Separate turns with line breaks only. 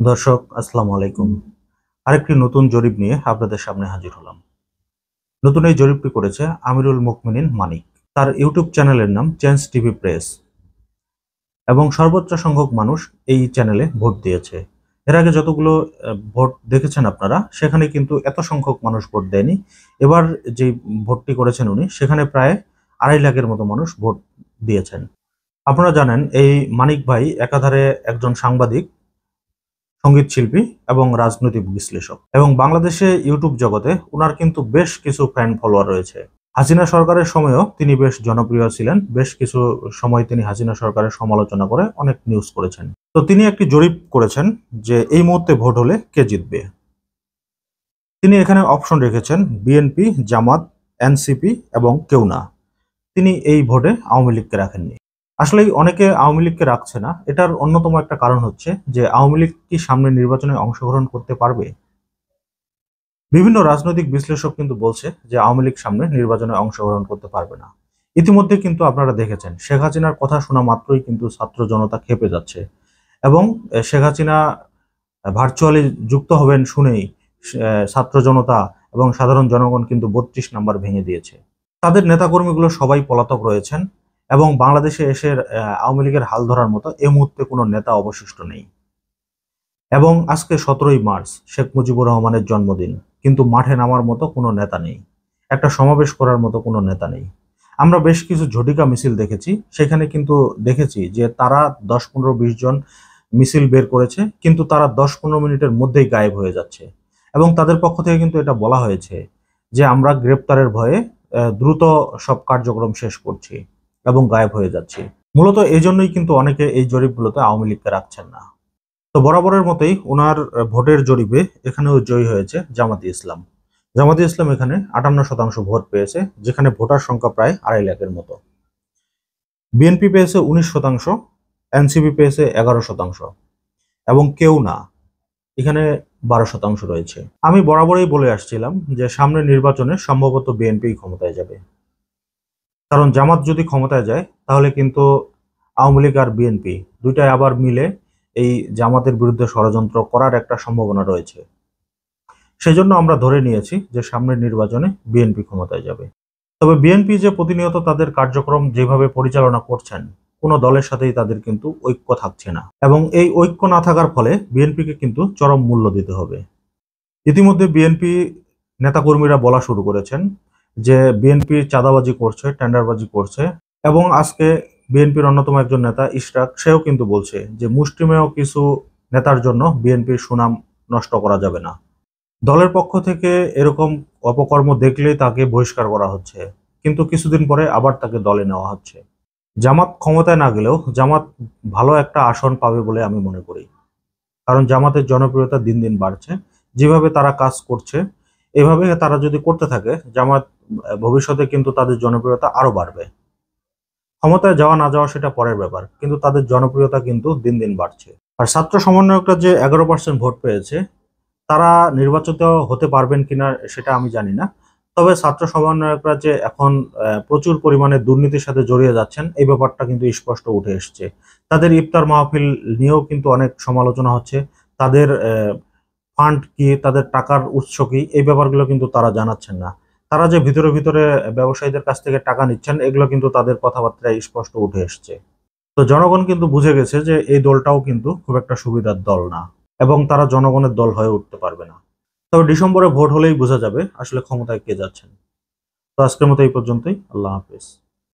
দর্শক আসসালামু আলাইকুম। আরেকটি নতুন জরিপ নিয়ে আপনাদের সামনে হাজির হলাম। নতুন এই জরিপটি করেছে আমিরুল মুকমিনিন মানিক। তার ইউটিউব চ্যানেলের নাম চেঞ্জ টিভি প্রেস এবং সর্বোচ্চ সংখ্যক মানুষ এই চ্যানেলে ভোট দিয়েছে। এর আগে যতগুলো ভোট দেখেছেন আপনারা, সেখানে কিন্তু এত সংখ্যক মানুষ ভোট দেয়নি। এবার যে ভোটটি করেছেন উনি, সেখানে প্রায় 2.5 লাখের মতো মানুষ ভোট দিয়েছেন। আপনারা জানেন এই মানিক ভাই একাধারে একজন সাংবাদিক, সঙ্গীত শিল্পী এবং রাজনৈতিক বিশ্লেষক, এবং বাংলাদেশে ইউটিউব জগতে উনার কিন্তু বেশ কিছু ফ্যান ফলোয়ার রয়েছে। হাসিনা সরকারের সময়ও তিনি বেশ জনপ্রিয় ছিলেন। বেশ কিছু সময় তিনি হাসিনা সরকারের সমালোচনা করে অনেক নিউজ করেছেন। তো তিনি একটি জরিপ করেছেন যে এই মুহূর্তে ভোট হলে কে জিতবে। তিনি এখানে অপশন রেখেছেন বিএনপি, জামাত, এনসিপি এবং কেউ না। তিনি এই ভোটে আওয়ামী লীগকে রাখেননি। আসলেই অনেকে আওয়ামী লীগকে রাখছে না। এটার অন্যতম একটা কারণ হচ্ছে যে আওয়ামী লীগ কি সামনে নির্বাচনে অংশগ্রহণ করতে পারবে? বিভিন্ন রাজনৈতিক বিশ্লেষক কিন্তু বলছে যে আওয়ামী লীগ সামনে নির্বাচনে অংশগ্রহণ করতে পারবে না। ইতিমধ্যে কিন্তু আপনারা দেখেছেন শেখ হাসিনার কথা শোনা মাত্রই কিন্তু ছাত্র জনতা ক্ষেপে যাচ্ছে, এবং শেখ হাসিনা ভার্চুয়ালি যুক্ত হবেন শুনেই ছাত্র জনতা এবং সাধারণ জনগণ কিন্তু 32 নাম্বার ভেঙে দিয়েছে। তাদের নেতাকর্মীগুলো সবাই পলাতক রয়েছেন, এবং বাংলাদেশে এসে আওয়ামী লীগের হাল ধরার মতো এই মুহূর্তে কোনো নেতা অবশিষ্ট নেই। এবং আজকে 17ই মার্চ শেখ মুজিবুর রহমানের জন্মদিন, কিন্তু মাঠে নামার মতো কোনো নেতা নেই, একটা সমাবেশ করার মতো কোনো নেতা নেই। আমরা বেশ কিছু ঝটিকা মিছিল দেখেছি, সেখানে কিন্তু দেখেছি যে তারা 10-15-20 জন মিছিল বের করেছে, কিন্তু তারা 10-15 মিনিটের মধ্যেই গায়েব হয়ে যাচ্ছে। এবং তাদের পক্ষ থেকে কিন্তু এটা বলা হয়েছে যে আমরা গ্রেপ্তারের ভয়ে দ্রুত সব কার্যক্রম শেষ করছি এবং গায়েব হয়ে যাচ্ছি। মূলত এই জন্যই কিন্তু অনেকে এই জরিপগুলোতে আওয়ামী লীগকে রাখছেন না। তো বরাবরের মতোই ওনার ভোটের জরিপে এখানেও জয়ী হয়েছে জামাতে ইসলাম। জামাতে ইসলাম এখানে 58% ভোট পেয়েছে, যেখানে ভোটার সংখ্যা প্রায় 2.5 লাখের মতো। বিএনপি পেয়েছে 19%, এনসিপি পেয়েছে 11%, এবং কেউ না এখানে 12% রয়েছে। আমি বরাবরই বলে আসছিলাম যে সামনের নির্বাচনে সম্ভবত বিএনপি ক্ষমতায় যাবে, কারণ জামাত যদি ক্ষমতায় যায় তাহলে কিন্তু আওয়ামী লীগ আর বিএনপি দুইটাই আবার মিলে এই জামাতের বিরুদ্ধে ষড়যন্ত্র করার একটা সম্ভাবনা রয়েছে। সেজন্য আমরা ধরে নিয়েছি যে সামনের নির্বাচনে বিএনপি ক্ষমতায় যাবে। তবে বিএনপি যে প্রতিনিয়ত তাদের কার্যক্রম যেভাবে পরিচালনা করছেন, কোনো দলের সাথেই তাদের কিন্তু ঐক্য থাকছে না, এবং এই ঐক্য না থাকার ফলে বিএনপিকে কিন্তু চরম মূল্য দিতে হবে। ইতিমধ্যে বিএনপি নেতাকর্মীরা বলা শুরু করেছেন যে বিএনপি চাঁদাবাজি করছে, টেন্ডারবাজি করছে, এবং আজকে বিএনপির অন্যতম একজন নেতা ইশরাক, সেও কিন্তু বলছে যে মুষ্টিমেয় কিছু নেতার জন্য বিএনপির সুনাম নষ্ট করা যাবে না। দলের পক্ষ থেকে এরকম অপকর্ম দেখলেই তাকে বহিষ্কার করা হচ্ছে, কিন্তু কিছুদিন পরে আবার তাকে দলে নেওয়া হচ্ছে। জামাত ক্ষমতায় না গেলেও জামাত ভালো একটা আসন পাবে বলে আমি মনে করি, কারণ জামাতের জনপ্রিয়তা দিন দিন বাড়ছে। যেভাবে তারা কাজ করছে, এভাবে তারা যদি করতে থাকে, জামাত ভবিষ্যতে কিন্তু তাদের জনপ্রিয়তা আরো বাড়বে। ক্ষমতায় যাওয়া না যাওয়া সেটা পরের ব্যাপার, কিন্তু তাদের জনপ্রিয়তা কিন্তু দিন দিন বাড়ছে। আর ছাত্র সমন্বয়করা যে 11% ভোট পেয়েছে, তারা নির্বাচিত হতে পারবেন কিনা সেটা আমি জানি না। তবে ছাত্র সমন্বয়করা যে এখন প্রচুর পরিমাণে দুর্নীতির সাথে জড়িয়ে যাচ্ছেন, এই ব্যাপারটা কিন্তু স্পষ্ট উঠে এসছে। তাদের ইফতার মাহফিল নিয়েও কিন্তু অনেক সমালোচনা হচ্ছে। তাদের ফান্ড কি, তাদের টাকার উৎস কি, এই ব্যাপারগুলো কিন্তু তারা জানাচ্ছেন না। তারা যে ভিতরে ভিতরে ব্যবসায়ীদের কাছ থেকে টাকা নিচ্ছেন, এগুলো কিন্তু তাদের কথাবার্তায় স্পষ্ট উঠে এসছে। তো জনগণ কিন্তু বুঝে গেছে যে এই দলটাও কিন্তু খুব একটা সুবিধার দল না, এবং তারা জনগণের দল হয়ে উঠতে পারবে না। তবে ডিসেম্বরে ভোট হলেই বোঝা যাবে আসলে ক্ষমতায় কে যাচ্ছেন। তো আজকের মতো এই পর্যন্তই। আল্লাহ হাফেজ।